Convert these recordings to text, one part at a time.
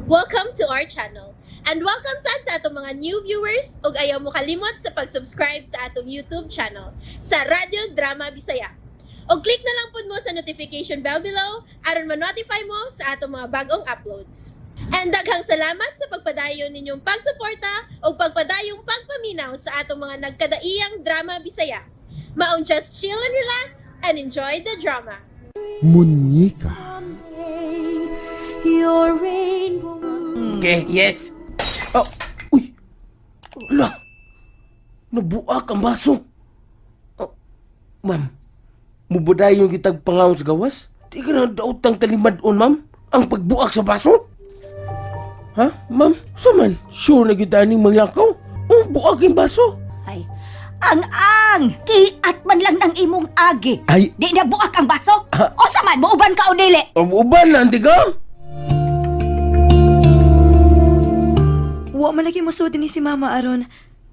Welcome to our channel. And welcome sa atong mga new viewers ug ayaw mo kalimot sa pag-subscribe sa atong YouTube channel sa Radio Drama Bisaya. O click na lang pud mo sa notification bell below aron ma-notify mo sa atong mga bagong uploads. And daghang salamat sa pagpadayon ninyong pagsuporta o pagpadayong pagpaminaw sa atong mga nagkadaiyang Drama Bisaya. Maong just chill and relax and enjoy the drama. Muñeca. Your rainbow. Okay, yes. Oh, uy. Wala. Nabuak ang baso. Oh, ma'am, mubuday yung kitag pangaon sa gawas? Di ka na daotang talimadon, ma'am? Ang pagbuak sa baso? Ha, ma'am? Saman, sure na kita ning mangyakaw? Oh, buak yung baso. Ay, ang kiat man lang ng imong agi. Ay, Di na buak ang baso? Ah. O saman, muuban ka o dili? uban na, anti ka? Wa man lagi mosulti ni si Mama aron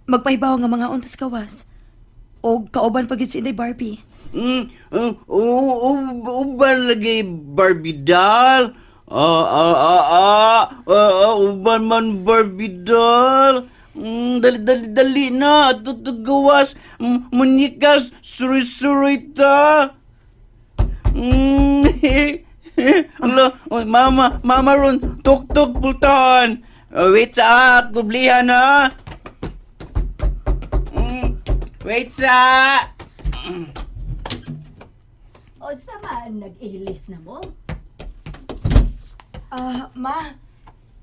magpahibaw nga mga untas kawas. O kauban pagid si Inday Barbie. Uban lagi Barbie doll. Uban man Barbie doll. Dali na. Tutugawas. Munikas. Suri-suri ta. Alo, mama ron. Tuk-tuk pultahan. Wait sa kublihan ha. Wait sa. O saman, nag-ilis na mo? Ma,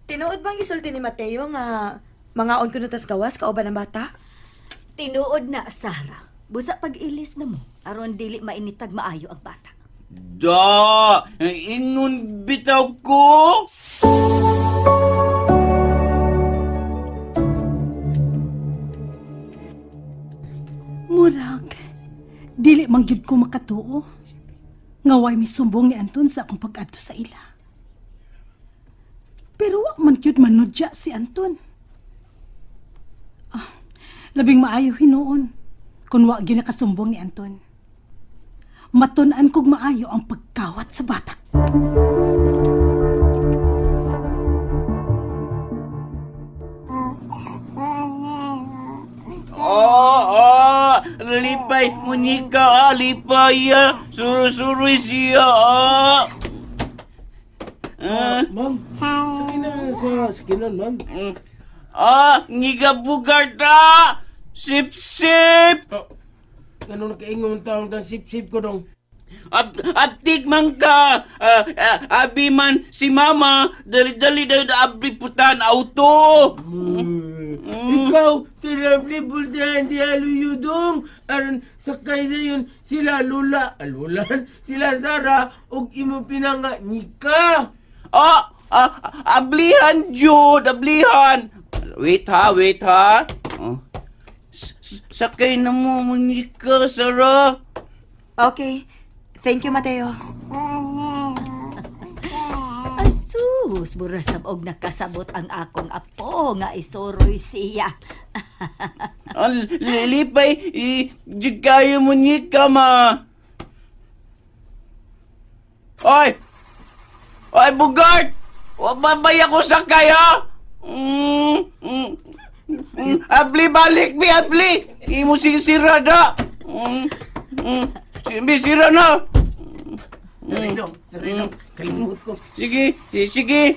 tinuod bang isulti ni Mateo nga mga on kuno tas gawas kauban ang bata? Tinuod na, Sarah. Busa pag-ilis na mo, aron dili mainitag maayo ang bata. Da! Ingon bitaw ko! Murag, dili man gyud ko makatuo. Ngaway misumbong ni Anton sa akong pag-adto sa ila. Pero wa man gyud manudya si Anton. Labing maayo hinuon kung wa gyud nakasumbong ni Anton. Matun-an kog maayo ang pagkawat sa bata. Lipay, munika, lipay, suru-suru siya, Ma'am, sakinan, ma'am. ngiga bugarta, sip-sip, Ano nakaingon taon kang sip-sip ko dong? abtik man ka, abi man si mama, dali-dali daw abri putan auto. Ikaw, tinabli buldahan di aluyudong. Aron sakay na yun sila Lula, Alulan, sila Sara, og imo pinanga Nika. Ablihan, Jude, ablihan. Wait ha. Sakay na mo, munika, Sara. Okay. Thank you, Mateo. Asus, buras og nakasabot ang akong apo nga isoroy siya. Lipay, jikayo munika, ma. Oy, Bugart! Babay ako sakay, ha? Abli, balik, abli! Imo sira da! Sira na! Sarinong, kalimut ko. Sige,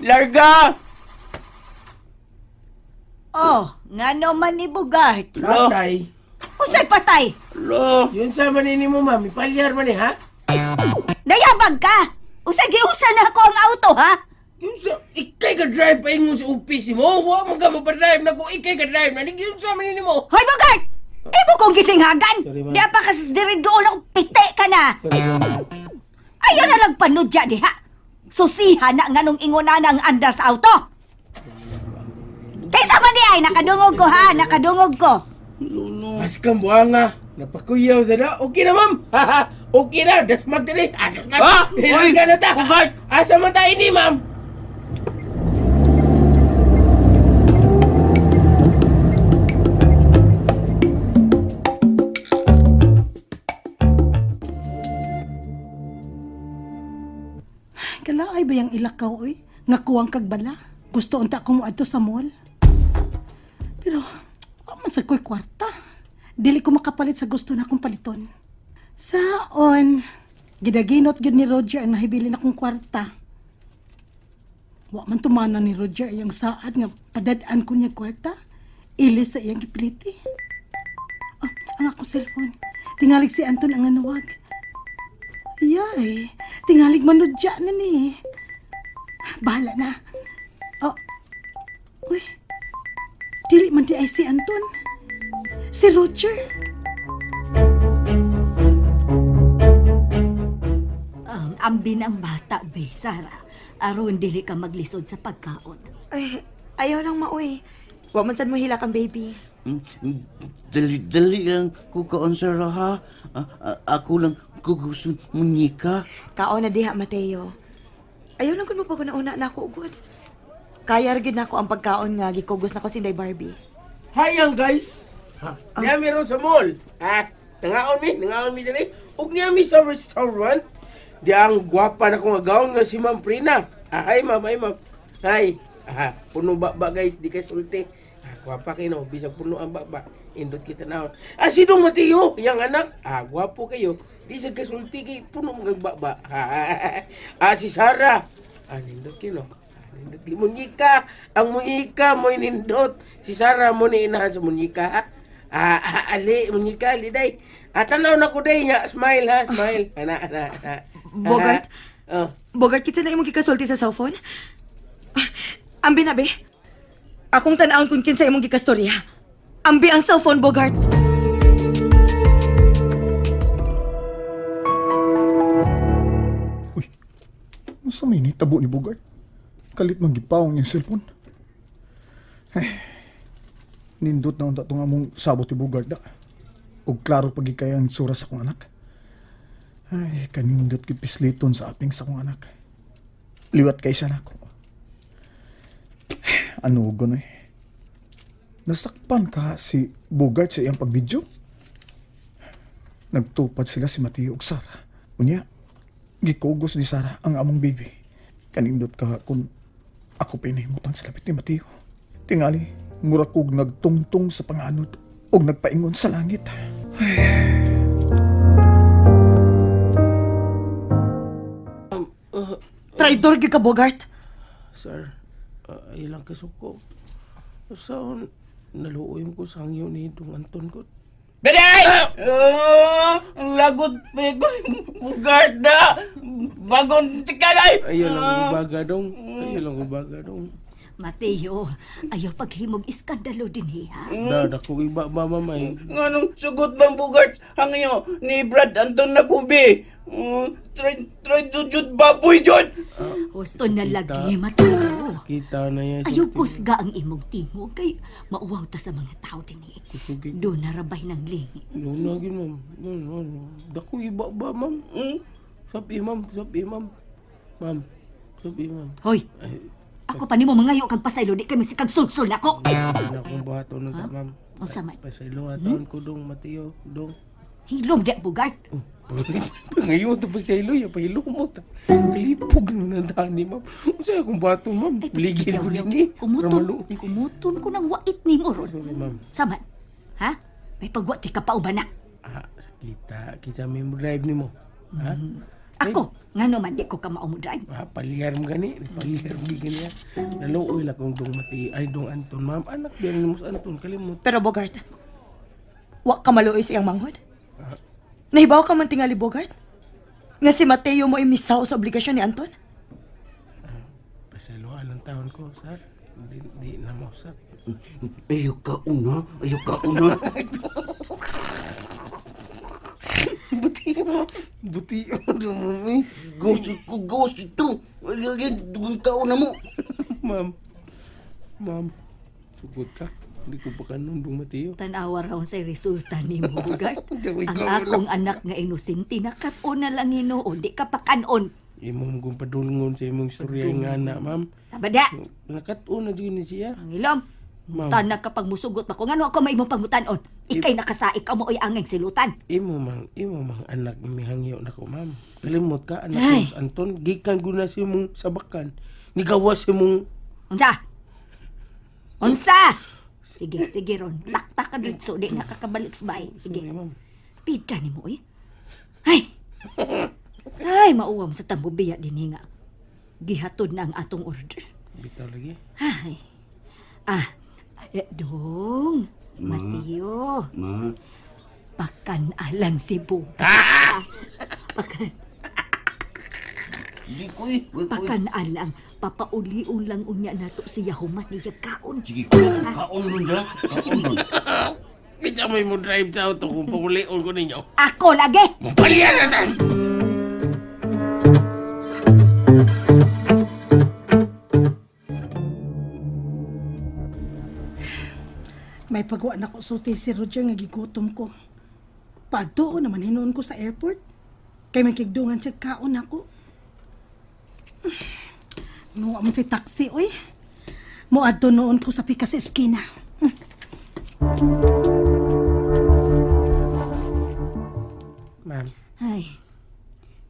larga! Oh, ngano man ni Bugart? Patay. Usay patay! Lo, Yun sa manini mo, ma'am. Ipalyar man ha? Nayabag ka! Usay giusan na ako ang auto, ha? Yun sa, ikay ka drive pa mo sa office mo. Huwag mo ka mapadrive na ko, ikay ka drive na. Yun sa manini mo. Hoy, Bugart! Ibo kong gisinghagan! Sorry, ma'am. Di pa kasi diri doon ako pite ka na! Ayaw na lang panudya diha! Susiha na nga nung inguna ng andar sa auto! Kaysa man di ay, nakadungog ko ha! Nakadungog ko! Mas kang buhanga. Napakuyaw sa da. Okay na, ma'am. Okay na. Dasmag ka rin. Uy, Ka na ta. Bugart! Asa man tayo ni, ma'am? Kalaay ba yung ilakaw, oy? Nga kuwang kagbala? Gusto unta ko mo adto sa mall. Pero, masag ko'y kwarta. Dili ko makapalit sa gusto na akong paliton. Saon, gidaginot gyud ni Roger ang nahibili na akong kwarta. Wa man tumana ni Roger yung saad nga padadaan ko niya kwarta. Ilis sa iyang gipiliti. Ang akong cellphone. Tingalig si Anton ang nanuwag. Ayay, tingalig manudya na ni. Bahala na. Uy, dili man di ay si Anton. Si Roger. Ang ambi ng bata, be, Sara. Aron dili ka maglisod sa pagkaon. Ay, ayaw lang maoy. Wa man sad mo hilak ang baby. Dali lang ko kaon, sir, ha? Ako lang ko gusto munyika. Kaon na diha, Mateo. Ayaw lang kun mo pag una na ako ugod. Kaya rin na ako ang pagkaon nga gikugos na ko sinday Barbie. Hayang guys. Ha? Niya meron sa mall. Ha? Nangaon mi dali. Ug niya mi sa restaurant. Di ang gwapa na kong agaon nga si Ma'am Prina. Ay ma'am. Hay. Puno ba guys, di kay sulti. Gwapa kayo no, bisag puno ang baba. Indot kita naon. Sinong Mateo? Yang anak. Gwapo kayo. Di sa kay sulti kay puno mga baba. Si Sarah. Nindot kayo no. Nindot kayo. Munyika. Ang munyika mo inindot. Si Sarah mo ni inahan sa munyika. Ali, munyika, ali day. Tanaw na ko day nga. Smile ha, smile. Ana. Bogart? Oh. Bogart, kita na imong gikasulti sa cellphone? Ambi na, be. Akong tanawon kung kinsa imong gikastorya. Ambi ang cellphone, Bogart. Uy, masa may nitabo ni Bogart? Kalit magipawang yung cellphone. Nindot na unta itong among sabot ni Bogart da. O klaro pagi kaya ang sura sa kong anak. Ay, kanindot kipisliton sa aping sa kong anak. Liwat kay sana ako. Ano gano'n Nasakpan ka si Bogart sa iyang pagbidyo? Nagtupad sila si Mateo ug Sara. Unya, gikugos ni Sara ang among baby. Kanindot ka kung ako pinahimutang sa lapit ni Mateo. Tingali, mura kog nagtungtong sa panganod o nagpaingon sa langit. Traidor gyud ka, Bogart. Sir, ilang kasuko. Saan naluoy ko sa hangyo ni Dong Anton ko. Daday! Ang lagot, Bogart na! Bagong tikalay! Ayaw lang ubaga dong. Mateo, ayaw paghimog iskandalo din hiya. Dada ko iba ba mamay. Nganong sugot bang Bogart hangyo ni Brad Anton na kubi? Try to jud baboy jud! Gusto na lagi, Mateo. Kita na yan. Ayaw kusga ang imong tingog kay mauwaw ta sa mga tao din eh. Kusugin. Doon narabay ng lingi. Lunagin, ma'am. Dako iba ba, ma'am? Sabi, ma'am. Ma'am. Sabi, ma'am. Hoy, ako pa nimo mangayo kag pasaylo di kami si kag sulsul ako. Ay na akong bato na ta, ma'am. Unsa man? Pasaylo taon ko dong, Mateo. Dong. Hilom di Bogart. Ngayon ito pasaylo, pahilo mo ta. Kalipog na nandani, ma'am. Unsa akong bato, ma'am? Ay, Ligil ko yaw-yaw. lingi. Kumutun ko ng wait ni mo ron. Sorry, ma'am. Saman? Ha? May pagwati ka pa uba na. Kita may mo drive ni mo. Ha? Ako, nga naman di ko ka maumudrive. Paliyar mo gani. Naluoy lang kong dong Mati. Ay, dong Anton, ma'am. Anak biyan ni mo sa Anton. Kalimot. Pero Bogart, wa ka maluoy sa iyang manghod? Nahibaw ka man tingali, Bogart? Nga si Mateo mo imisaw sa obligasyon ni Anton? Pasayloan ang taon ko, sir. Di na mausap. Ayaw ka una. Buti mo dumi. Gusto ito. Ayaw ka una mo. Ma'am. Sugot ka. Hindi ko pa kanundong Mateo. Tanawa raw sa resulta ni mo, Bogart. Diyan, Ang ikaw akong anak nga inosente, nakat-on na lang hinuon, di ka pa kanon. Imong kong padulngon sa imong istorya nga na, ma'am. Sabada, Nakat-una dyan ni siya. ang ilom. Ma'am. Tanak kapag musugot pa ko, ngano ako may imong pangutanon. Ikay nakasaik ka mo ay angeng silutan. Imo mang anak ni hangyo na ko, ma'am. Kalimot ka, anak Ay. ko sa Anton. Gikan guna si mong sabakan. Nigawa si mong Unsa? Unsa? Sige, sige ron. Lakta ka dito, di nakakabalik sa bahay. Sige. Pita ni mo, eh. Ay! Ay, mauwam sa tambubiya din nga. Gihatod na ang atong order. Bitaw lagi. Ay. Dong. Mateo. Ma. Pakan alang si Buga. Pakan, Di ko eh. pakan alang. Papauli-un lang unya nato siya human niya kaon. Sige ko. Kaon nun dyan. Kaon nun. Kita may mo drive sa auto kung pakulion ko ninyo. Ako lagi! Mapalyan na saan! May pagwa na ko sulti si Roger nga gigutom ko. Pagtuon naman hinuon ko sa airport. Kay may kigdungan siya kaon ako. Nuwa mo si taxi, oy. Muadto noon ko sa pikas eskina. Ma'am, Ay,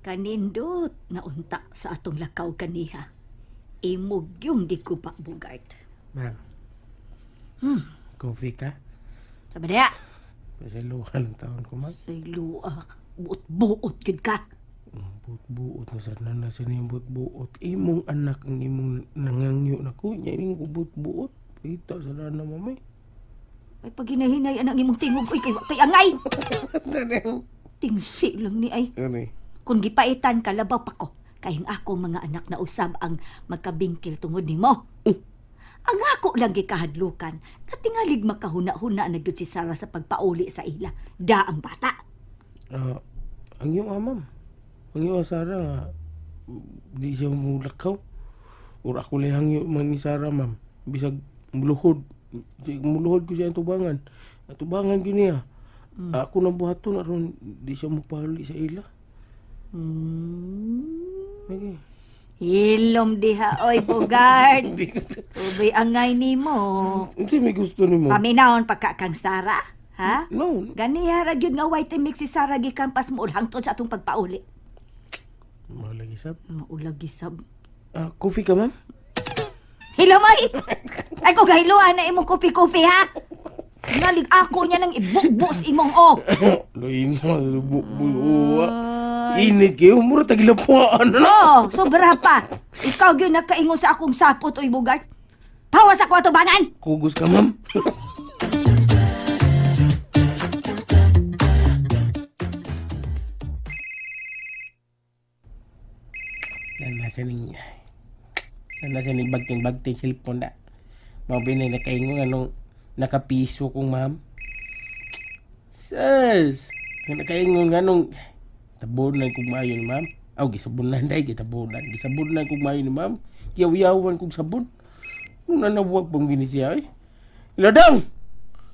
kanindot na unta sa atong lakaw kaniha. Imog yung gikupa bugart. ma'am. Coffee ka? Sabi niya, Pasaluhan ng taon ko, ma'am. sa luak, buot-buot gid ka. Buot-buot na sa na sa niyong buot-buot. Imong anak ang imong nangangyo na ko. Niya yung buot-buot. Ita sa na mamay. May paginahinay ang imong tingog, uy, kay angay! Taneng. Tingsi lang ni ay. Sorry. Kung gipaitan ka, labaw pa ko. Kayang ako mga anak na usab ang magkabingkil tungod nimo. Ang ako lang gikahadlukan, na tingalig makahuna-huna na gyud si Sarah sa pagpauli sa ila. Da ang bata. Ang iyong ma'am. Ang iyong Sara nga. Di siya mulakaw. Ura ko lang yung man ni Sara, ma'am. Bisag muluhod. Muluhod ko siya ang tubangan. Natubangan ko niya. Ako na buhaton aron di siya mupali sa ila. Okay. Hilom diha, oy, Bugard. Ubay angay nimo. Hindi may gusto ni mo. Paminahon pagka kang Sarah, ha? No. Ganiha ra gyud nga white mix si Sarah gikampas mo hangtod sa atong pagpauli. Malagi sab. Maulag gisab. Coffee ka, ma'am? Hilom ay! Ay ko gahiluan na imong kopi-kopi, ha? Nalig ako niya nang ibukbos imong o. Lain na, buwa. Init kayo, mura tagilapaan na. Oh, sobra pa. Ikaw gyud nakaingon sa akong sapot, oy, Bugard. Pawas ako atubangan. Kugos ka, ma'am. Nasa ning bagting cellphone na. Mabinay na kayo anong nakapiso kong ma'am. Sus! Nakaingon nga nung tabunan kong maayo ni ma'am. Aw, gisabunan dahi, gitabunan. Gisabunan kong maayo ni ma'am. Yaw-yawan kong sabon. Nung nanawag pang ginisya eh. Iladang!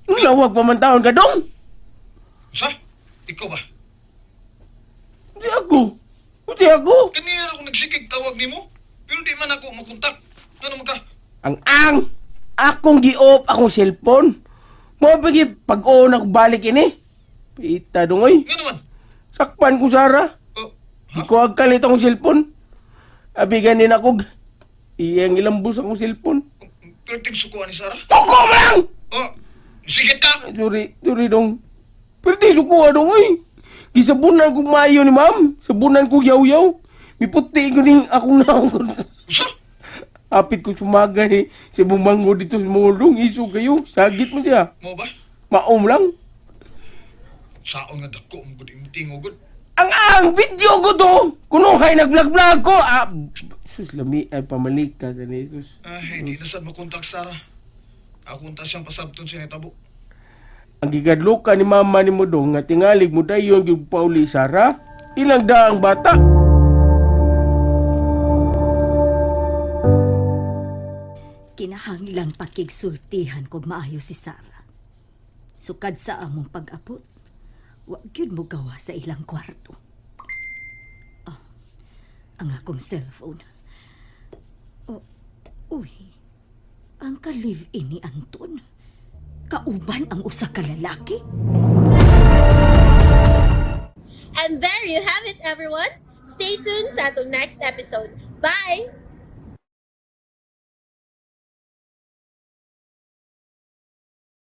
Nung nawag pa man taon ka dong! Sa? Ikaw ba? Hindi ako! Hindi ako! Kanina ako nagsikig tawag nimo, pero di man ako makontak. Ano ka? Ang akong gi-off akong cellphone. Mo bigi pag-on ako balik ini. Pita dongoy. Nga naman. Sakpan ko Sara. Oh, Di ko agkalit akong cellphone. Abigan din ako. Iyang ilambos akong cellphone. pero tingsukuan ni Sarah. Suko mo lang! Oh, sikit ka! Sorry dong. Pero di suko dong oy. Gisabunan ko maayo ni ma'am. Sabunan ko yaw-yaw. Miputi ko ning akong naon. Sa? Apit ko sumaga ni si bumango dito sa mulong. Iso kayo. Sagit mo siya. Mo ba? Maom lang. Saon nga dako mo gud imong tingog gud. Ang video ko to. Kunuhay nag-vlog-vlog ko. Sus lami ay pamalika sa ni Jesus. Ay, di na sad makontak Sarah. Ako unta siyang pasabton siya tabo. Ang gigadloka ni mama ni mo dong nga tingalig mo dayon gyud Pauli Sara. Ilang daang bata. Kinahanglang pakigsultihan kog maayo si Sarah. Sukad sa among pag-abot, wa gyud mo gawa sa ilang kwarto. Ang akong cellphone. Uy, ang ka-live-in ni Anton. Kauban ang usa ka lalaki. And there you have it, everyone. Stay tuned sa atong next episode. Bye!